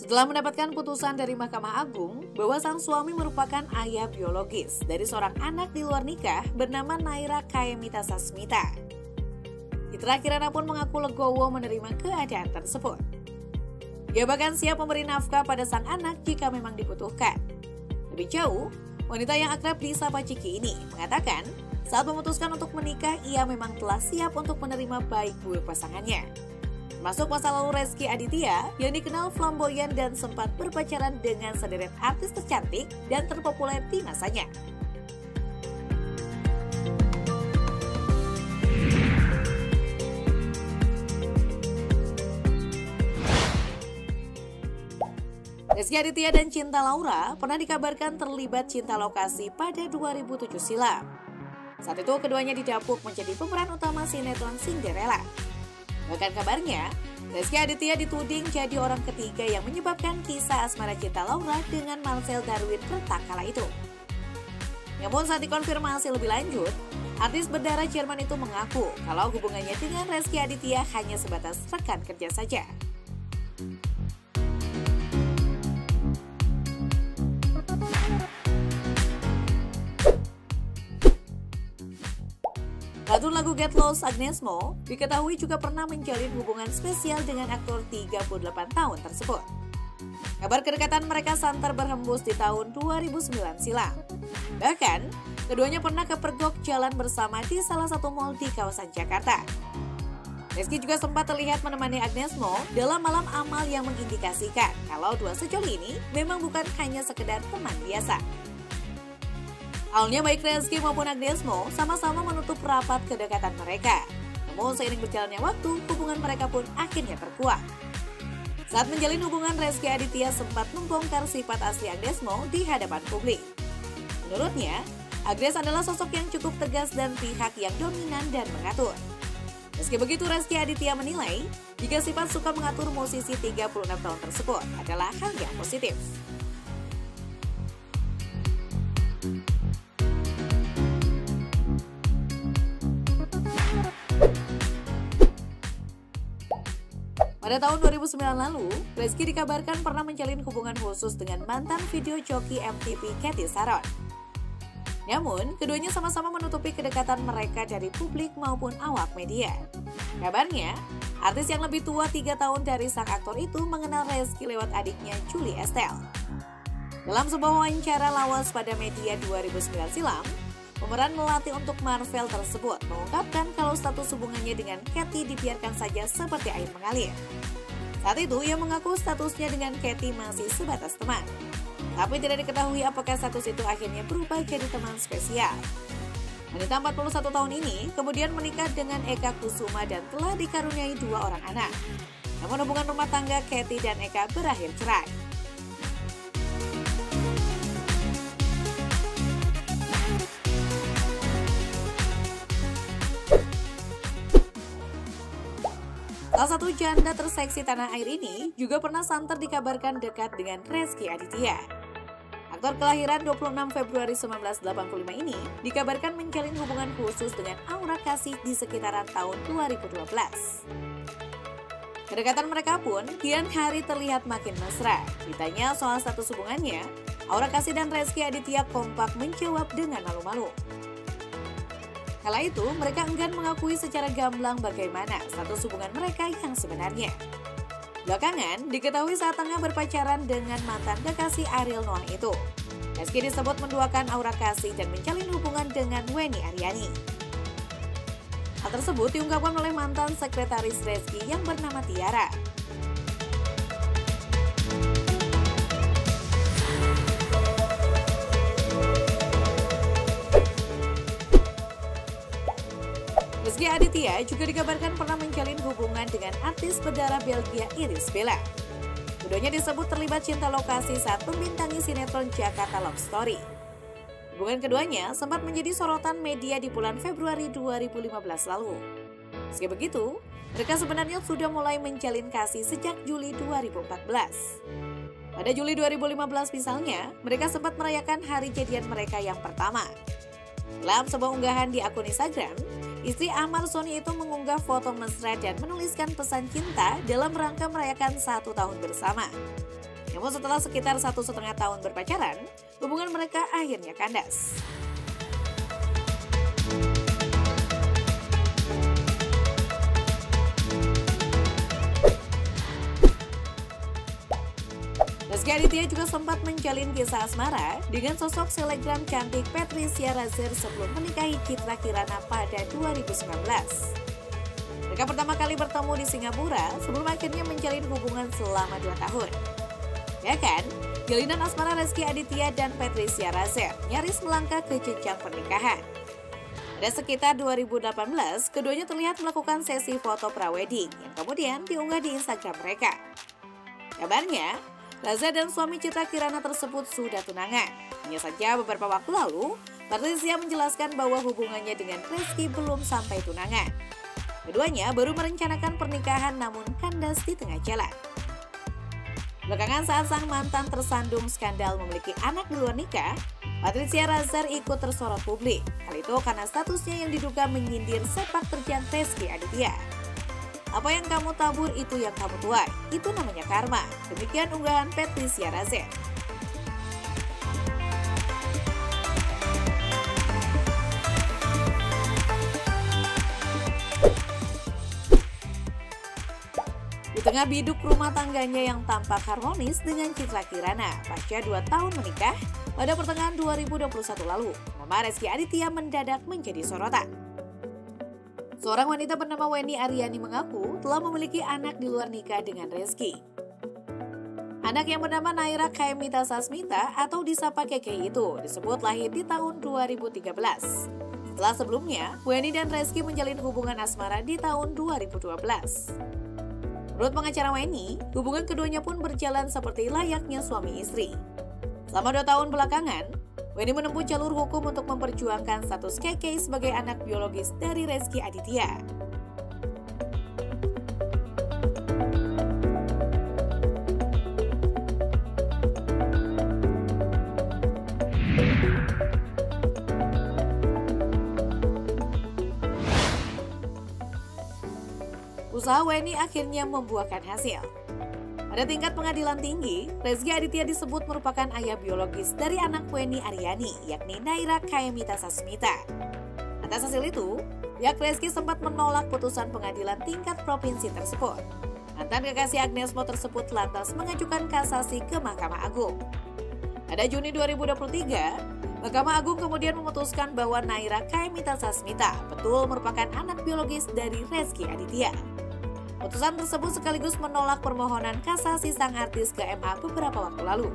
Setelah mendapatkan putusan dari Mahkamah Agung bahwa sang suami merupakan ayah biologis dari seorang anak di luar nikah bernama Naira Kaemita Sasmita, Citra Kirana pun mengaku legowo menerima keadaan tersebut. Ia bahkan siap memberi nafkah pada sang anak jika memang dibutuhkan. Lebih jauh, wanita yang akrab disapa Ciki ini mengatakan saat memutuskan untuk menikah ia memang telah siap untuk menerima baik buruk pasangannya. Termasuk masa lalu Rezky Aditya yang dikenal flamboyan dan sempat berpacaran dengan sederet artis tercantik dan terpopuler di masanya. Rezky Aditya dan Cinta Laura pernah dikabarkan terlibat cinta lokasi pada 2007 silam. Saat itu keduanya didapuk menjadi pemeran utama sinetron Cinderella. Bahkan kabarnya, Rezky Aditya dituding jadi orang ketiga yang menyebabkan kisah asmara Cinta Laura dengan Marcel Darwin retak kala itu. Namun saat dikonfirmasi lebih lanjut, artis berdarah Jerman itu mengaku kalau hubungannya dengan Rezky Aditya hanya sebatas rekan kerja saja. Ratu lagu Get Lost Agnes Mo diketahui juga pernah menjalin hubungan spesial dengan aktor 38 tahun tersebut. Kabar kedekatan mereka santer berhembus di tahun 2009 silam. Bahkan, keduanya pernah kepergok jalan bersama di salah satu mal di kawasan Jakarta. Rezky juga sempat terlihat menemani Agnes Mo dalam malam amal yang mengindikasikan kalau dua sejoli ini memang bukan hanya sekedar teman biasa. Awalnya baik Rezky maupun Agnes Mo sama-sama menutup rapat kedekatan mereka. Namun seiring berjalannya waktu, hubungan mereka pun akhirnya terkuak. Saat menjalin hubungan, Rezky Aditya sempat membongkar sifat asli Agnes Mo di hadapan publik. Menurutnya, Agnes adalah sosok yang cukup tegas dan pihak yang dominan dan mengatur. Meski begitu, Rezky Aditya menilai jika sifat suka mengatur musisi 36 tahun tersebut adalah hal yang positif. Pada tahun 2009 lalu, Rezky dikabarkan pernah menjalin hubungan khusus dengan mantan video joki MTV Cathy Sharon. Namun, keduanya sama-sama menutupi kedekatan mereka dari publik maupun awak media. Kabarnya, artis yang lebih tua 3 tahun dari sang aktor itu mengenal Rezky lewat adiknya Julie Estelle. Dalam sebuah wawancara lawas pada media 2009 silam, pemeran melatih untuk Marvel tersebut mengungkapkan kalau status hubungannya dengan Cathy dibiarkan saja seperti air mengalir. Saat itu, ia mengaku statusnya dengan Cathy masih sebatas teman. Tapi tidak diketahui apakah status itu akhirnya berubah jadi teman spesial. Wanita 41 tahun ini kemudian menikah dengan Eka Kusuma dan telah dikaruniai 2 orang anak. Namun hubungan rumah tangga Cathy dan Eka berakhir cerai. Salah satu janda terseksi tanah air ini juga pernah santer dikabarkan dekat dengan Rezky Aditya. Aktor kelahiran 26 Februari 1985 ini dikabarkan menjalin hubungan khusus dengan Aura Kasih di sekitaran tahun 2012. Kedekatan mereka pun kian hari terlihat makin mesra. Ditanya soal status hubungannya, Aura Kasih dan Rezky Aditya kompak menjawab dengan malu-malu. Kala itu, mereka enggan mengakui secara gamblang bagaimana status hubungan mereka yang sebenarnya. Belakangan, diketahui saat tengah berpacaran dengan mantan kekasih Ariel Noah itu. Rezky disebut menduakan Aura Kasih dan menjalin hubungan dengan Weni Aryani. Hal tersebut diungkapkan oleh mantan sekretaris Rezky yang bernama Tiara. Rezky Aditya juga dikabarkan pernah menjalin hubungan dengan artis berdarah Belgia Irish Bella. Keduanya disebut terlibat cinta lokasi saat membintangi sinetron Jakarta Love Story. Hubungan keduanya sempat menjadi sorotan media di bulan Februari 2015 lalu. Meski begitu, mereka sebenarnya sudah mulai menjalin kasih sejak Juli 2014. Pada Juli 2015 misalnya, mereka sempat merayakan hari jadian mereka yang pertama. Dalam sebuah unggahan di akun Instagram, istri Ahmad Sony itu mengunggah foto mesra dan menuliskan pesan cinta dalam rangka merayakan 1 tahun bersama. Namun setelah sekitar 1,5 tahun berpacaran, hubungan mereka akhirnya kandas. Rizky Aditya juga sempat menjalin kisah asmara dengan sosok selebgram cantik Patricia Razer sebelum menikahi Citra Kirana pada 2019. Mereka pertama kali bertemu di Singapura sebelum akhirnya menjalin hubungan selama 2 tahun. Ya kan, jalinan asmara Rizky Aditya dan Patricia Razer nyaris melangkah ke jenjang pernikahan. Pada sekitar 2018, keduanya terlihat melakukan sesi foto prawedding yang kemudian diunggah di Instagram mereka. Kabarnya, Razer dan suami Citra Kirana tersebut sudah tunangan. Hanya saja beberapa waktu lalu, Patricia menjelaskan bahwa hubungannya dengan Rizky belum sampai tunangan. Keduanya baru merencanakan pernikahan namun kandas di tengah jalan. Belakangan saat sang mantan tersandung skandal memiliki anak di luar nikah, Patricia Razer ikut tersorot publik. Hal itu karena statusnya yang diduga menyindir sepak terjang Rizky Aditya. Apa yang kamu tabur itu yang kamu tuai, itu namanya karma. Demikian unggahan Patricia Razer. Di tengah biduk rumah tangganya yang tampak harmonis dengan Citra Kirana pasca 2 tahun menikah pada pertengahan 2021 lalu, nama Rizky Aditya mendadak menjadi sorotan. Seorang wanita bernama Weni Aryani mengaku telah memiliki anak di luar nikah dengan Rizky. Anak yang bernama Naira Kayamita Sasmita atau disapa Keke itu disebut lahir di tahun 2013. Setelah sebelumnya, Weni dan Rizky menjalin hubungan asmara di tahun 2012. Menurut pengacara Weni, hubungan keduanya pun berjalan seperti layaknya suami istri. Selama 2 tahun belakangan, Weni menempuh jalur hukum untuk memperjuangkan status Keke sebagai anak biologis dari Rizky Aditya. Usaha Weni akhirnya membuahkan hasil. Pada tingkat pengadilan tinggi, Rizky Aditya disebut merupakan ayah biologis dari anak Weni Aryani, yakni Naira Kayamita Sasmita. Atas hasil itu, pihak Rizky sempat menolak putusan pengadilan tingkat provinsi tersebut. Mantan kekasih Agnes Mo tersebut lantas mengajukan kasasi ke Mahkamah Agung. Pada Juni 2023, Mahkamah Agung kemudian memutuskan bahwa Naira Kayamita Sasmita betul merupakan anak biologis dari Rizky Aditya. Putusan tersebut sekaligus menolak permohonan kasasi sang artis ke MA beberapa waktu lalu.